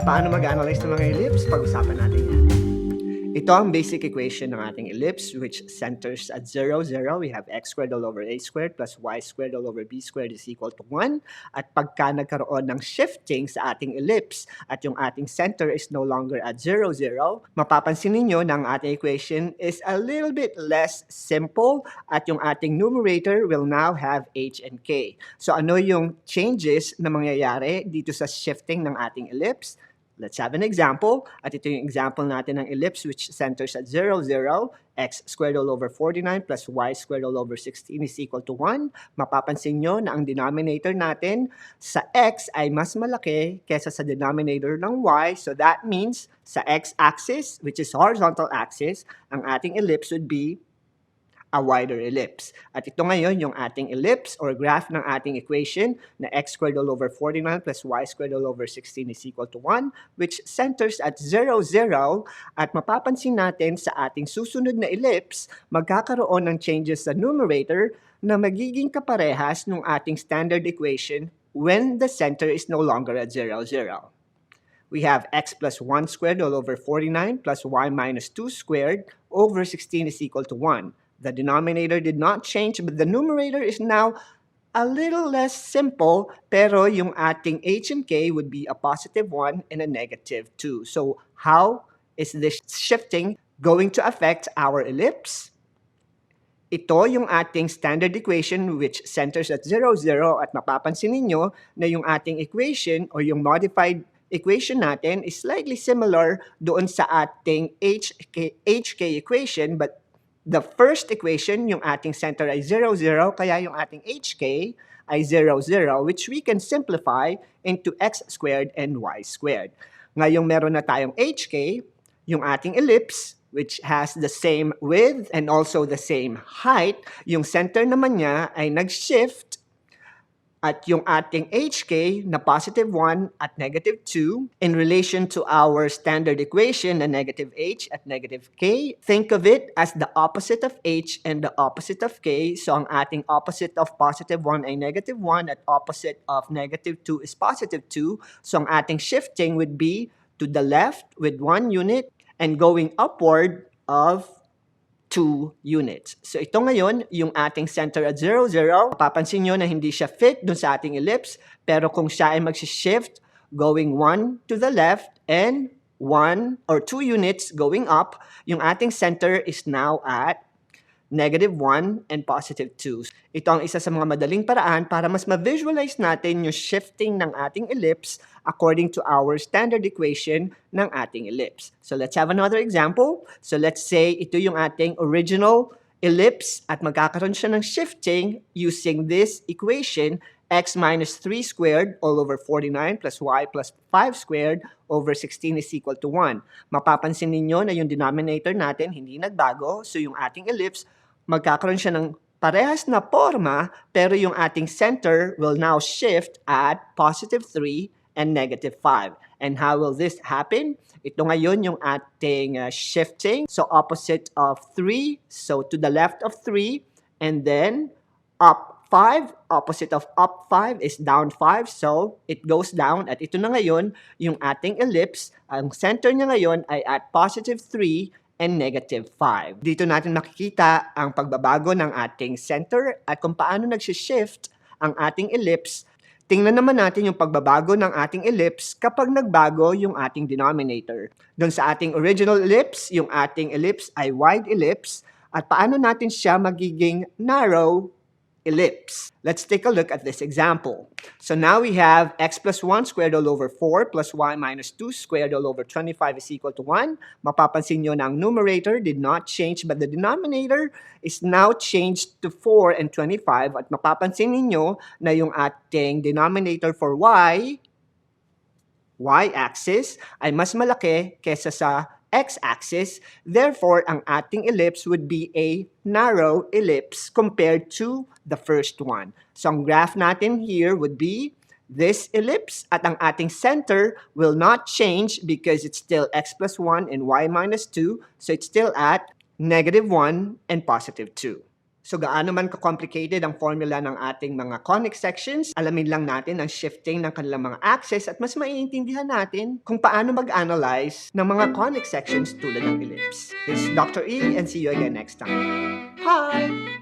Paano mag-analyze ng mga ellipse? Pag-usapan natin yan. Ito ang basic equation ng ating ellipse which centers at 0, 0. We have x squared all over a squared plus y squared all over b squared is equal to 1. At pagka nagkaroon ng shifting sa ating ellipse at yung ating center is no longer at 0, 0, mapapansin ninyo na ang ating equation is a little bit less simple at yung ating numerator will now have h and k. So ano yung changes na mangyayari dito sa shifting ng ating ellipse? Let's have an example. At ito yung example natin ng ellipse which centers at 0, 0. X squared all over 49 plus y squared all over 16 is equal to 1. Mapapansin nyo na ang denominator natin sa x ay mas malaki kesa sa denominator ng y. So that means sa x-axis, which is horizontal axis, ang ating ellipse would be a wider ellipse. At ito ngayon yung ating ellipse or graph ng ating equation na x squared all over 49 plus y squared all over 16 is equal to 1 which centers at 0, 0 at mapapansin natin sa ating susunod na ellipse magkakaroon ng changes sa numerator na magiging kaparehas ng ating standard equation when the center is no longer at 0, 0. We have x plus 1 squared all over 49 plus y minus 2 squared over 16 is equal to 1. The denominator did not change, but the numerator is now a little less simple, pero yung ating h and k would be a positive 1 and a negative 2. So how is this shifting going to affect our ellipse? Ito yung ating standard equation which centers at 0, 0 at mapapansin ninyo na yung ating equation or yung modified equation natin is slightly similar doon sa ating HK equation but the first equation, yung ating center ay 0, 0, kaya yung ating HK ay 0, 0, which we can simplify into x squared and y squared. Ngayong meron na tayong HK, yung ating ellipse, which has the same width and also the same height, yung center naman niya ay nag-shift at yung ating HK na positive 1 at negative 2 in relation to our standard equation na negative h at negative k, think of it as the opposite of h and the opposite of k. So ang ating opposite of positive 1 ay negative 1 at opposite of negative 2 is positive 2. So ang ating shifting would be to the left with 1 unit and going upward of 2 units. So ito ngayon, yung ating center at 0, 0. Papansin nyo na hindi siya fit dun sa ating ellipse, pero kung siya ay mag-shift going 1 to the left and 1 or 2 units going up, yung ating center is now at negative 1 and positive 2. Ito ang isa sa mga madaling paraan para mas ma-visualize natin yung shifting ng ating ellipse according to our standard equation ng ating ellipse. So let's have another example. So let's say ito yung ating original ellipse at magkakaroon siya ng shifting using this equation x minus 3 squared all over 49 plus y plus 5 squared over 16 is equal to 1. Mapapansin ninyo na yung denominator natin hindi nagbago, so yung ating ellipse magkakaroon siya ng parehas na forma, pero yung ating center will now shift at positive 3 and negative 5. And how will this happen? Ito ngayon yung ating shifting. So opposite of 3, so to the left of 3, and then up 5, opposite of up 5 is down 5, so it goes down. At ito na ngayon, yung ating ellipse, ang center niya ngayon ay at positive 3 and negative 5. Dito natin makikita ang pagbabago ng ating center at kung paano nagsishift ang ating ellipse. Tingnan naman natin yung pagbabago ng ating ellipse kapag nagbago yung ating denominator. Doon sa ating original ellipse, yung ating ellipse ay wide ellipse at paano natin siya magiging narrow ellipse. Let's take a look at this example. So now we have x plus 1 squared all over 4 plus y minus 2 squared all over 25 is equal to 1. Mapapansin nyo na ang numerator did not change but the denominator is now changed to 4 and 25 at mapapansin ninyo na yung ating denominator for y-axis ay mas malaki kesa sa x-axis, therefore, ang ating ellipse would be a narrow ellipse compared to the first one. So, ang graph natin here would be this ellipse at ang ating center will not change because it's still x plus 1 and y minus 2, so it's still at negative 1 and positive 2. So gaano man ka-complicated ang formula ng ating mga conic sections, alamin lang natin ang shifting ng kanilang mga axes at mas maiintindihan natin kung paano mag-analyze ng mga conic sections tulad ng ellipse. This is Dr. E and see you again next time. Bye!